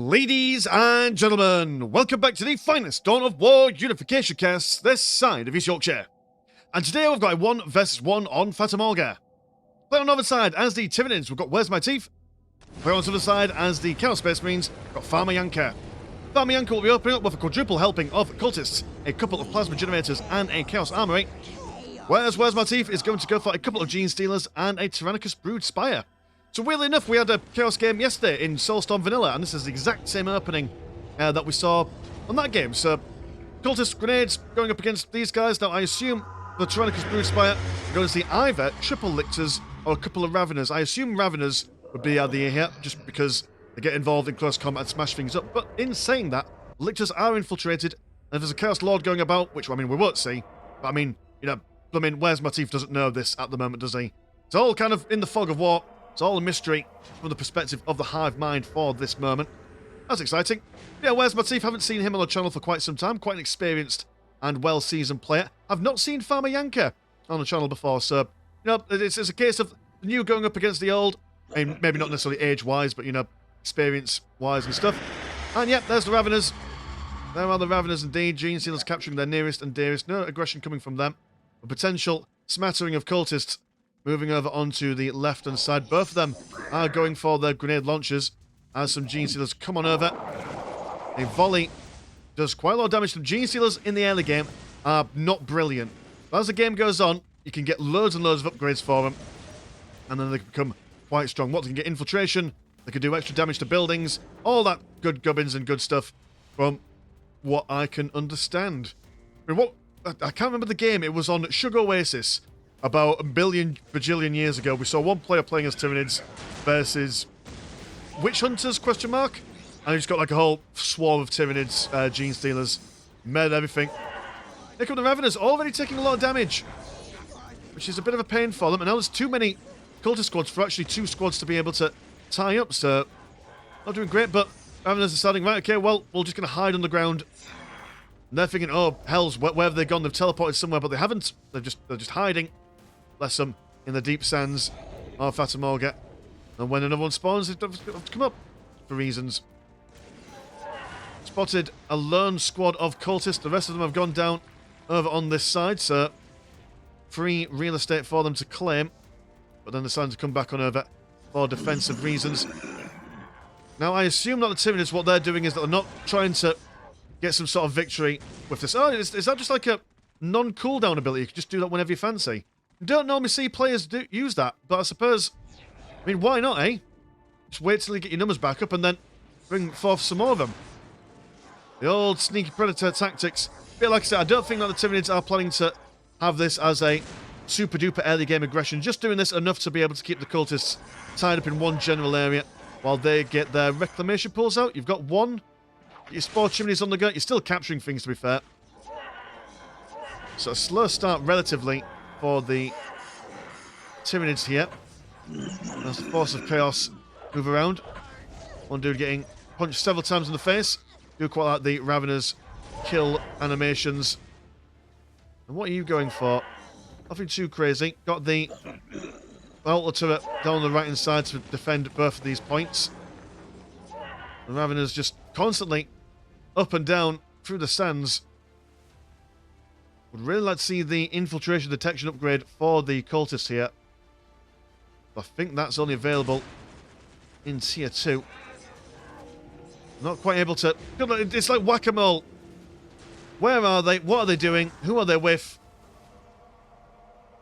Ladies and gentlemen, welcome back to the finest Dawn of War Unification cast this side of East Yorkshire. And today we've got a 1 vs 1 on Farmyanka. Play on the other side as the Tyranids, we've got Where's My Teeth? Play on the other side as the Chaos Space Marines, we've got Farmyanka. Farmyanka will be opening up with a quadruple helping of cultists, a couple of plasma generators and a Chaos Armory. Whereas Where's My Teeth is going to go for a couple of Gene Stealers and a Tyrannicus Brood Spire. So weirdly enough, we had a Chaos game yesterday in Soulstorm Vanilla, and this is the exact same opening that we saw on that game. So, Cultist Grenades going up against these guys. Now, I assume the Tyrannicus Brood Spire are going to see either triple Lictors or a couple of Raveners. I assume Raveners would be the idea here, just because they get involved in close combat and smash things up. But in saying that, Lictors are infiltrated, and if there's a Chaos Lord going about, which, I mean, we won't see, but I mean, Where's My Teeth doesn't know this at the moment, does he? It's all kind of in the fog of war. It's all a mystery from the perspective of the Hive Mind for this moment. That's exciting. Yeah, Where's My Teeth? Haven't seen him on the channel for quite some time. Quite an experienced and well-seasoned player. I've not seen Farmyanka on the channel before, so, it's a case of the new going up against the old. I mean, maybe not necessarily age-wise, but, experience-wise and stuff. And, yeah, there's the Raveners. There are the Raveners indeed. Gene Stealers capturing their nearest and dearest. No aggression coming from them. A potential smattering of cultists moving over onto the left-hand side. Both of them are going for their grenade launchers as some Gene Stealers come on over. A volley does quite a lot of damage to them. Gene Stealers in the early game are not brilliant. But as the game goes on, you can get loads and loads of upgrades for them. And then they can become quite strong. What, they can get infiltration, they can do extra damage to buildings, all that good gubbins and good stuff from what I can understand. I mean, I can't remember the game. It was on Sugar Oasis. About a billion bajillion years ago, we saw one player playing as Tyranids versus Witch Hunters, ? And he's got like a whole swarm of Tyranids, Gene Stealers, made everything. Here come the Raveners, already taking a lot of damage, which is a bit of a pain for them. And now there's too many cultist squads for actually 2 squads to be able to tie up, so not doing great, but Raveners are deciding, right, okay, well, we're just going to hide underground. And they're thinking, oh, hells, where have they gone? They've teleported somewhere, but they haven't. They're just hiding. Bless them, in the deep sands of Farmyanka. And when another one spawns, they have to come up for reasons. Spotted a lone squad of cultists. The rest of them have gone down over on this side, so free real estate for them to claim. But then they're starting to come back on over for defensive reasons. Now, I assume that the Tyranids, what they're doing is that they're not trying to get some sort of victory with this. Oh, is that just like a non-cooldown ability? You can just do that whenever you fancy. Don't normally see players use that, but I suppose, why not, eh? Just wait till you get your numbers back up and then bring forth some more of them. The old sneaky predator tactics. But like I said, I don't think that the Tyranids are planning to have this as a super-duper early game aggression. Just doing this enough to be able to keep the cultists tied up in one general area while they get their reclamation pools out. You've got one. Your spore chimneys on the go. You're still capturing things, to be fair. So a slow start relatively for the Tyranids here. As the force of chaos move around. One dude getting punched several times in the face. Do quite like the Raveners kill animations. And what are you going for? Nothing too crazy. Got the altar turret down on the right hand side to defend both of these points. The Raveners just constantly up and down through the sands. Would really like to see the infiltration detection upgrade for the cultists here. I think that's only available in tier 2. Not quite able to... It's like whack-a-mole. Where are they? What are they doing? Who are they with?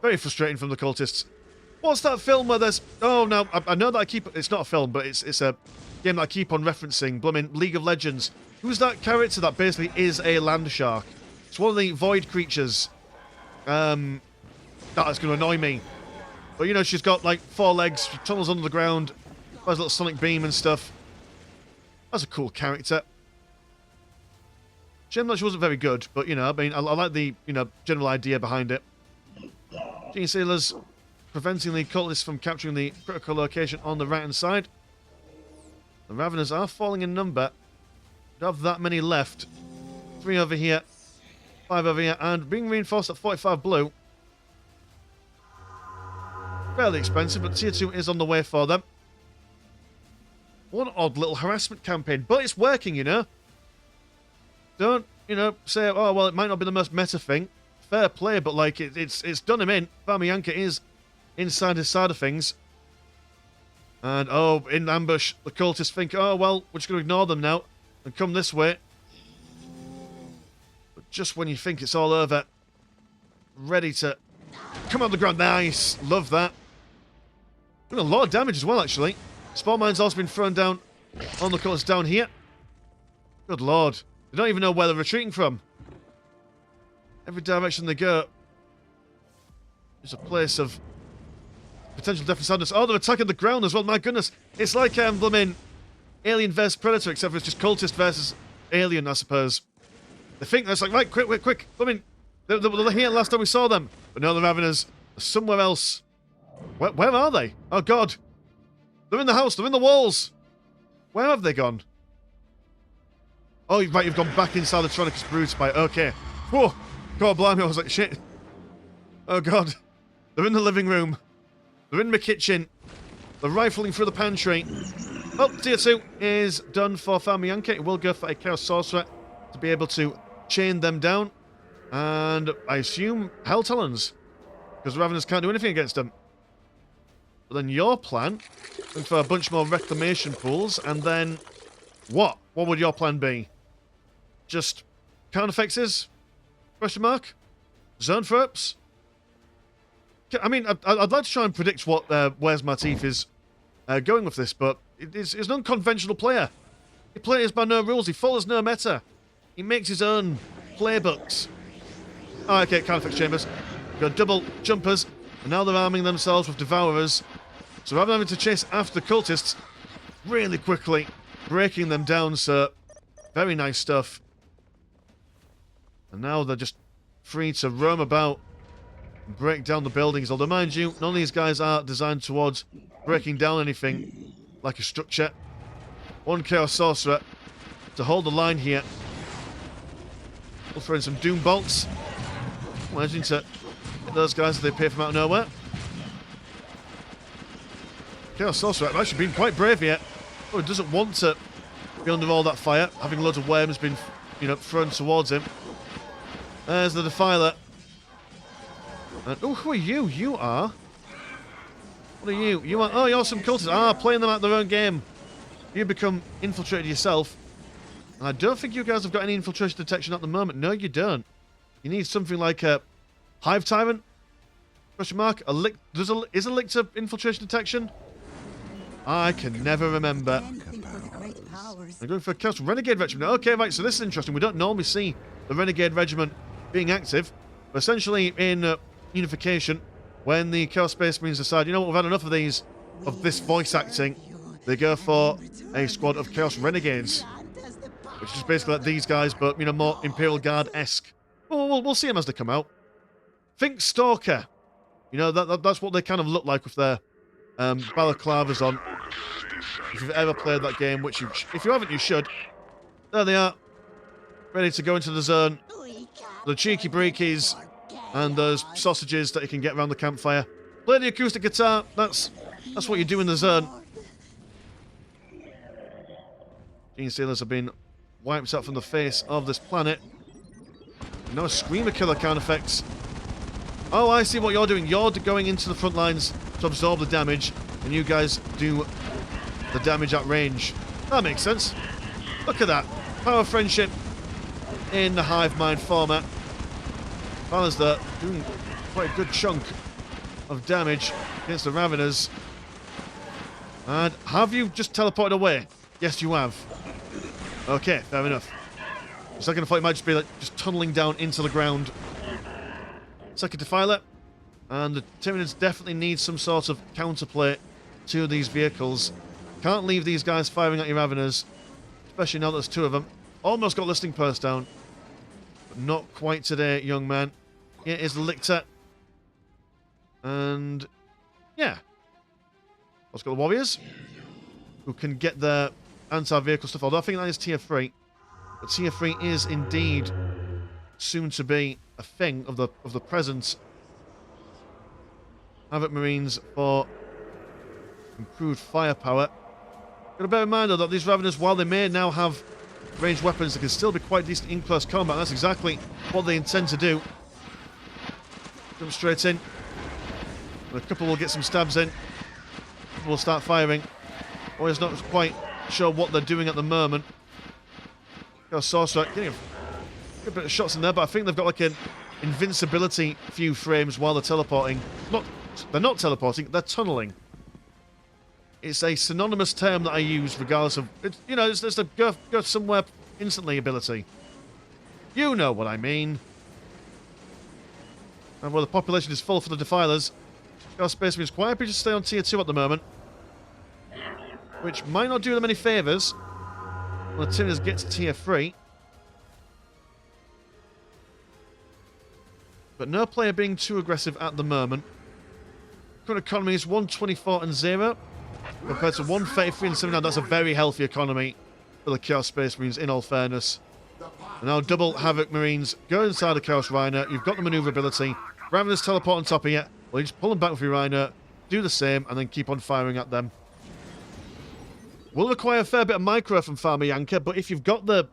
Very frustrating from the cultists. What's that film where there's... Oh, no, I know that I keep... It's not a film, but it's a game that I keep on referencing. Blooming League of Legends. Who's that character that basically is a land shark? It's one of the void creatures. That's going to annoy me. But, she's got, like, 4 legs. She tunnels under the ground. Has a little sonic beam and stuff. That's a cool character. Shame that she wasn't very good. But, I like the, general idea behind it. Gene Stealers preventing the cultists from capturing the critical location on the right-hand side. The Raveners are falling in number. Don't have that many left. 3 over here. 5 over here, and being reinforced at 45 blue. Fairly expensive, but tier 2 is on the way for them. One odd little harassment campaign, but it's working, you know. Don't, you know, say, oh, well, it might not be the most meta thing. Fair play, but, like, it's done him in. Farmyanka is inside his side of things. And, oh, in ambush, the cultists think, oh, well, we're just going to ignore them now and come this way. But just when you think it's all over, ready to come on the ground. Nice. Love that. Doing a lot of damage as well, actually. Spawn mine's also been thrown down on the cultists down here. Good lord. They don't even know where they're retreating from. Every direction they go is a place of potential death and sadness. Oh, they're attacking the ground as well. My goodness. It's like blooming Alien vs Predator, except for it's just cultist versus alien, I suppose. They think that's like, right, quick. Blooming, they were here last time we saw them. But no, the Raveners are somewhere else. Where are they? Oh, God. They're in the house. They're in the walls. Where have they gone? Oh, right, you've gone back inside the Chronicles brood spy. Okay. Whoa. God, blimey, I was like, shit. Oh, God. They're in the living room. They're in my kitchen. They're rifling through the pantry. Oh, tier 2 is done for Farmyanka. It will go for a Chaos Sorcerer to be able to chain them down. And I assume Hell Talons, because the Raveners can't do anything against them. But then your plan, looking for a bunch more reclamation pools, and then what? What would your plan be? Just counter fixes? Question mark? Zone throps? I mean, I'd like to try and predict what Where's My Teeth is going with this, but he's an unconventional player. He plays by no rules. He follows no meta. He makes his own playbooks. Oh, okay, counter fix chambers. Got double jumpers, and now they're arming themselves with Devourers. So rather than having to chase after the cultists really quickly, breaking them down, so very nice stuff. And now they're just free to roam about and break down the buildings. Although, mind you, none of these guys are designed towards breaking down anything like a structure. One Chaos Sorcerer to hold the line here. We'll throw in some Doom Bolts. Imagine to hit those guys if they appear from out of nowhere. Chaos Sorcerer have actually been quite brave here. Oh, it doesn't want to be under all that fire. Having loads of worms been, you know, thrown towards him. There's the Defiler. And, oh, who are you? You are... What are you? You are... Oh, you're some cultists. Ah, playing them out their own game. You become infiltrated yourself. And I don't think you guys have got any infiltration detection at the moment. No, you don't. You need something like a Hive Tyrant? Question mark? Is a Lictor infiltration detection? I can never remember. I'm going for a Chaos Renegade Regiment. Okay, right, so this is interesting. We don't normally see the Renegade Regiment being active. But essentially, in Unification, when the Chaos Space Marines decide, you know what, we've had enough of this voice acting, they go for a squad of Chaos Renegades. Which is basically like these guys, but, you know, more Imperial Guard-esque. We'll see them as they come out. Think Stalker. You know, that's what they kind of look like with their balaclavas on. If you've ever played that game, which if you haven't, you should. There they are. Ready to go into the zone. The cheeky breakies and those sausages that you can get around the campfire. Play the acoustic guitar. That's what you do in the zone. Gene Stealers have been wiped out from the face of this planet. No Screamer Killer kind effects. Oh, I see what you're doing. You're going into the front lines to absorb the damage, and you guys do the damage at range. That makes sense. Look at that. Power friendship in the hive mind format. Fellas there doing quite a good chunk of damage against the Raveners. And have you just teleported away? Yes, you have. Okay, fair enough. For a second, I thought it might just be like just tunneling down into the ground. Second Defiler. And the Tyranids definitely need some sort of counterplay to these vehicles. Can't leave these guys firing at your Raveners. Especially now that there's two of them. Almost got Listing Post down. But not quite today, young man. Here is the Lictor. And yeah. Let's got the Warriors. Who can get their anti-vehicle stuff. Although I think that is tier 3. But tier 3 is indeed soon to be a thing of the present. Havoc Marines for improved firepower. Gotta bear in mind, though, that these Raveners, while they may now have ranged weapons, they can still be quite decent in close combat. That's exactly what they intend to do. Jump straight in. And a couple will get some stabs in. A couple will start firing. Always not quite sure what they're doing at the moment. Got a sorcerer getting a good bit of shots in there, but I think they've got like an invincibility few frames while they're teleporting. They're not teleporting, they're tunneling. It's a synonymous term that I use regardless of... it's the go somewhere instantly ability. You know what I mean. And while the population is full for the Defilers, Chaos Space Marines quite happy to stay on tier 2 at the moment. Which might not do them any favours when the Tyranids get to tier 3. But no player being too aggressive at the moment. Current economy is 124 and 0. Compared to 133 and 79, that's a very healthy economy for the Chaos Space Marines, in all fairness. And now double Havoc Marines go inside the Chaos Rhino. You've got the maneuverability. Raveners teleport on top of you. Well, you just pull them back with your Rhino, do the same, and then keep on firing at them. Will require a fair bit of micro from Farmyanka, but if you've got the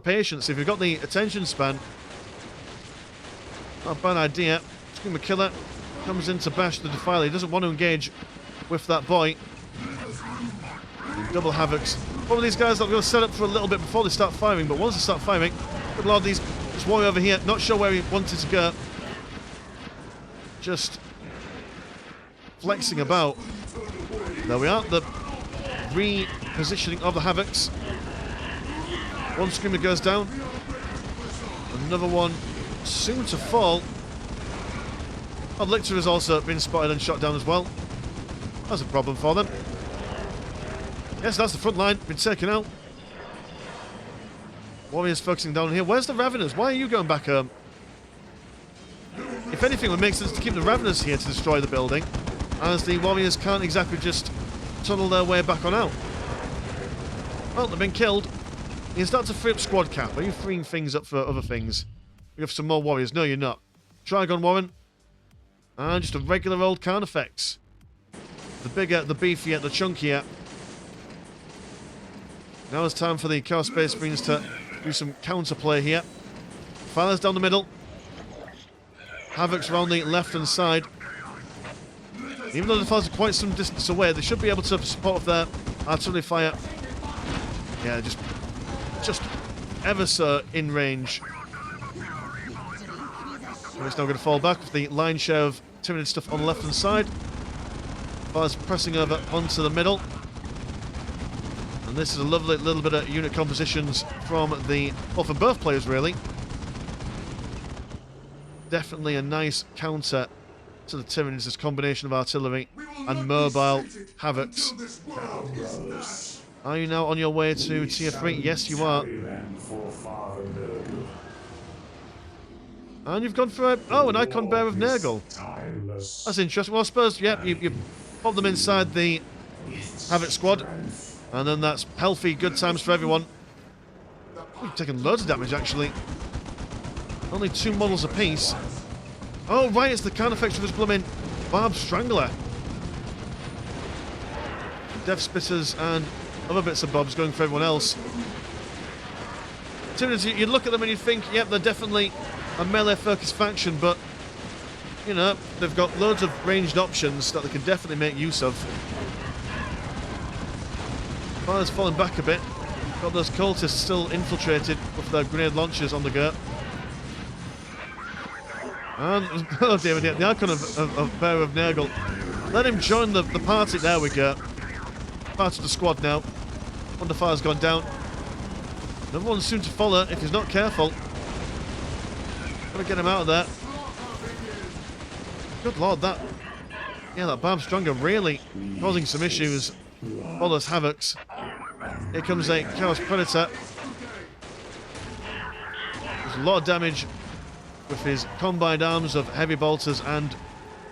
patience, if you've got the attention span, not a bad idea. Screamer Killer comes in to bash the Defiler. He doesn't want to engage with that boy. Double Havocs. One of these guys that are going to set up for a little bit before they start firing, but once they start firing, good lord, this warrior over here, not sure where he wanted to go. Just flexing about. There we are, the repositioning of the Havocs. One Screamer goes down. Another one soon to fall. Oh, Lictor has also been spotted and shot down as well. That's a problem for them. Yes, that's the front line. Been taken out. Warriors focusing down here. Where's the Raveners? Why are you going back home? If anything, it would make sense to keep the Raveners here to destroy the building, as the Warriors can't exactly just tunnel their way back on out. Well, they've been killed. You start to free up squad cap. Are you freeing things up for other things? We have some more Warriors. No, you're not. Trigon Warren. And just a regular old Carnifex. The bigger, the beefier, the chunkier. Now it's time for the Chaos Space Marines to do some counterplay here. Fire's down the middle. Havoc's around the left-hand side. Even though the Fire's are quite some distance away, they should be able to support with their artillery fire. Yeah, just ever so in range. So it's now going to fall back with the line share of Tyranid stuff on the left-hand side. Fire's pressing over onto the middle. And this is a lovely little bit of unit compositions from both players, really. Definitely a nice counter to the Tyranids, this combination of artillery and mobile Havocs. Are you now on your way to tier 3? Yes, you are. And you've gone for an Icon Bear of Nurgle. That's interesting. Well, I suppose, yeah, you pop them inside the Havoc squad, and then that's healthy, good times for everyone. We've taken loads of damage, actually. Only 2 models apiece. Oh, right, it's the Carnifex with his blooming Barb Strangler. Death Spitters and other bits of bobs going for everyone else. Tyranids, you look at them and you think, yep, they're definitely a melee-focused faction, but, you know, they've got loads of ranged options that they can definitely make use of. Fire's falling back a bit. Got those cultists still infiltrated with their grenade launchers on the go. And, oh dear, the icon of Bear of Nurgle. Let him join the party. There we go. Part of the squad now. Wonder Fire's gone down. Another one soon to follow if he's not careful. Gotta get him out of there. Good lord, that Barb Stronger really causing some issues for those Havocs. Here comes a Chaos Predator. There's a lot of damage with his combined arms of heavy bolters and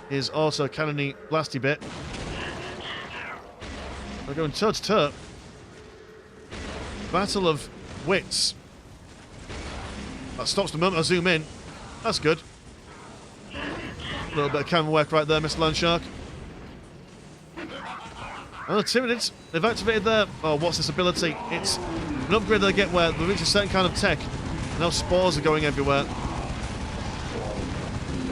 his also cannony blasty bit. We're going toe to toe. Battle of wits. That stops the moment I zoom in. That's good. A little bit of camera work right there, Mr. Landshark. Oh, the Tyranids, they've activated their... Oh, what's this ability? It's an upgrade they get where they reach a certain kind of tech. Now spores are going everywhere.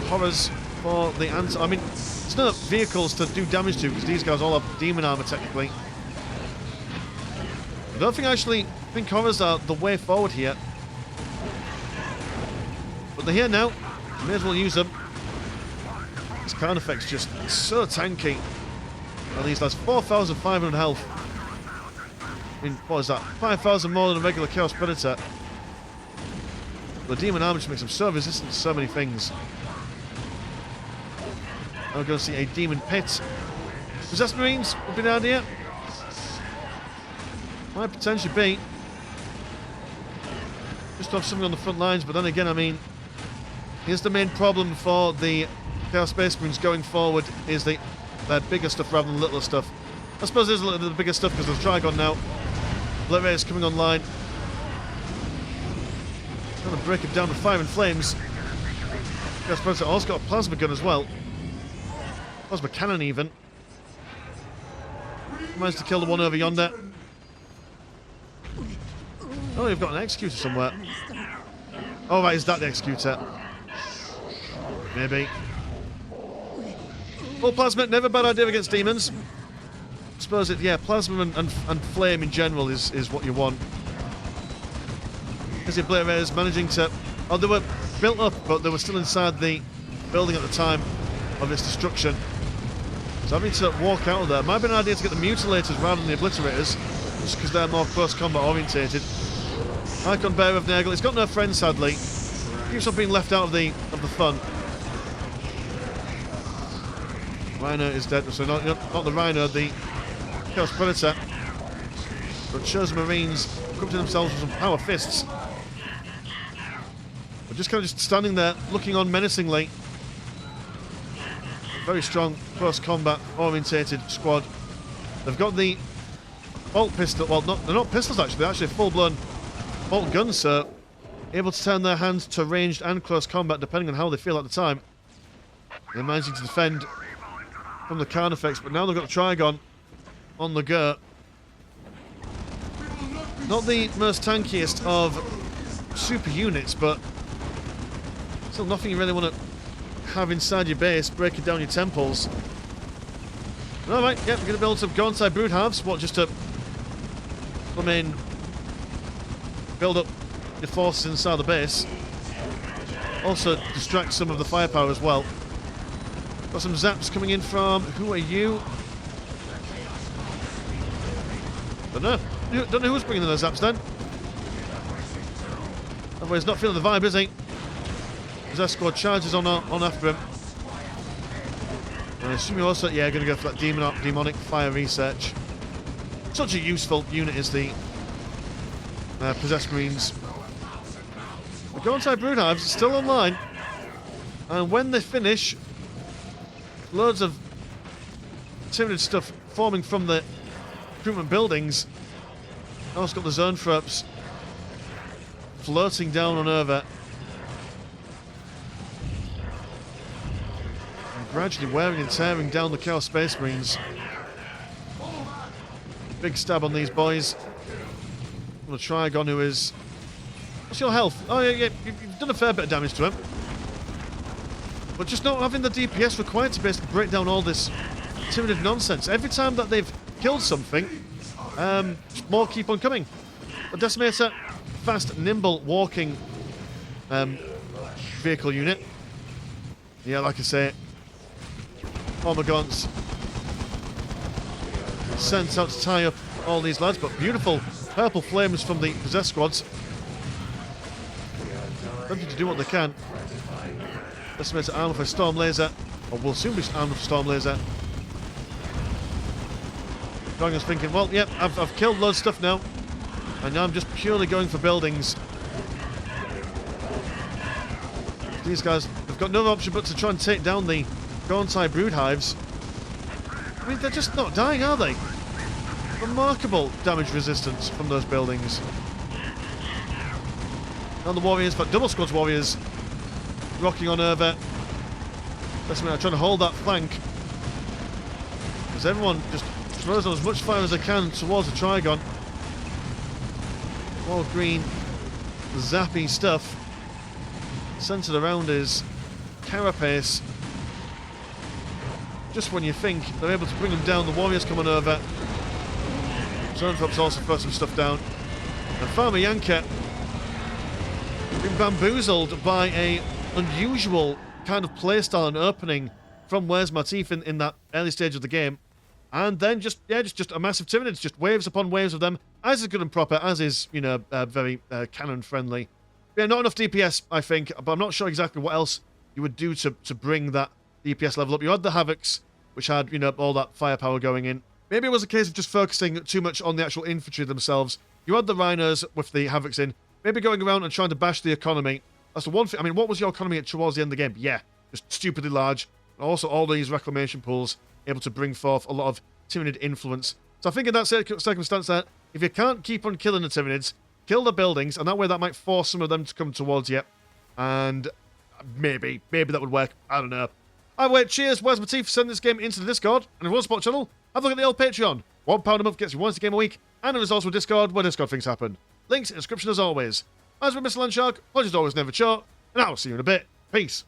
Horrors for the answer. I mean, there's no vehicles to do damage to because these guys all have demon armor technically. I don't think horrors are the way forward here. But they're here now. May as well use them. This card effect's just so tanky. And these lads, 4,500 health. I mean, what is that? 5,000 more than a regular Chaos Predator. The demon armor just makes them so resistant to so many things. I'm going to see a demon pit. Possessed Marines would be the idea. Might potentially be. Just to have something on the front lines, but then again, I mean, here's the main problem for the Chaos Space Marines going forward is their bigger stuff rather than littler stuff. I suppose there's a little bit of the bigger stuff because there's Trigon now. Blade Ray is coming online. Trying to break it down with fire and flames. Chaos Predator also got a plasma gun as well. Plasma cannon even. Managed to kill the one over yonder. Oh, you've got an executor somewhere. Oh, right, is that the executor? Maybe. Full plasma, never a bad idea against demons. I suppose it, yeah, plasma and flame in general is what you want. As your Blade Raiders managing to... Oh, they were built up, but they were still inside the building at the time of its destruction. So having to walk out of there. Might have been an idea to get the Mutilators rather than the Obliterators, just because they're more close combat orientated. Icon Bearer of Nurgle. It's got no friends, sadly. Keeps on being left out of the fun. Rhino is dead. So not the Rhino, the Chaos Predator. But Chosen Marines equipping themselves with some power fists. But just kind of standing there, looking on menacingly. Very strong, close combat orientated squad. They've got the bolt pistol. Well, they're not pistols actually. They're actually full-blown bolt guns, so able to turn their hands to ranged and close combat depending on how they feel at the time. They're managing to defend from the card effects, but now they've got the Trigon on the go. Not the most tankiest of super units, but still nothing you really want to have inside your base, breaking down your temples. Alright, yep, we're going to build some Gontai brood halves. What, just to, I mean, build up your forces inside the base. Also distract some of the firepower as well. Got some zaps coming in from, who are you? Don't know who's bringing in those zaps then. Otherwise, not feeling the vibe, is he? His squad charges on after him. And I assume you're also, yeah, going to go for that demonic fire research. Such a useful unit is the Possessed Marines. The Gontai Brood Hives are still online. And when they finish, loads of Tyranid stuff forming from the recruitment buildings. Also got the zone tropes floating down on over. And gradually wearing and tearing down the Chaos Space Marines. Big stab on these boys. On a Trigon who is... What's your health? Oh yeah, you've done a fair bit of damage to him. But just not having the DPS required to basically break down all this Tyranid nonsense. Every time that they've killed something, more keep on coming. A Decimator, fast, nimble, walking vehicle unit. Yeah, like I say, Ormagons sent out to tie up all these lads, but beautiful purple flames from the possessed squads. Attempting to do what they can. Decimator armor for Storm Laser, or will soon be armor for Storm Laser. Dragon's thinking, well, yep, I've killed loads of stuff now, and now I'm just purely going for buildings. These guys have got no option but to try and take down the Gontai Brood Hives. I mean, they're just not dying, are they? Remarkable damage resistance from those buildings. Now the Warriors, but double squads Warriors, rocking on over. That's me, I'm trying to hold that flank. Because everyone just throws on as much fire as I can towards the Trigon. All green, zappy stuff centered around his carapace. Just when you think they're able to bring him down, the Warriors coming over. Zoanthrop's also throw some stuff down. And Farmyanka being bamboozled by a unusual kind of playstyle and opening from Where's My Teeth in that early stage of the game. And then just a massive Tyranids, just waves upon waves of them, as is good and proper, as is, you know, very cannon-friendly. Yeah, not enough DPS, I think, but I'm not sure exactly what else you would do to bring that DPS level up. You had the Havocs, which had, you know, all that firepower going in. Maybe it was a case of just focusing too much on the actual infantry themselves. You had the Rhinos with the Havocs in, maybe going around and trying to bash the economy. That's the one thing. I mean, what was your economy towards the end of the game? Yeah, just stupidly large. Also, all these reclamation pools able to bring forth a lot of Tyranid influence. So I think in that circumstance that if you can't keep on killing the Tyranids, kill the buildings, and that way that might force some of them to come towards you. And maybe that would work. I don't know. Either way, cheers, Where's My Teeth for sending this game into the Discord. And if you want to support the channel, have a look at the old Patreon. £1 a month gets you once a game a week, and there's also a Discord where Discord things happen. Links in the description as always. As with Mr. Landshark, pleasure's always never short, and I'll see you in a bit. Peace.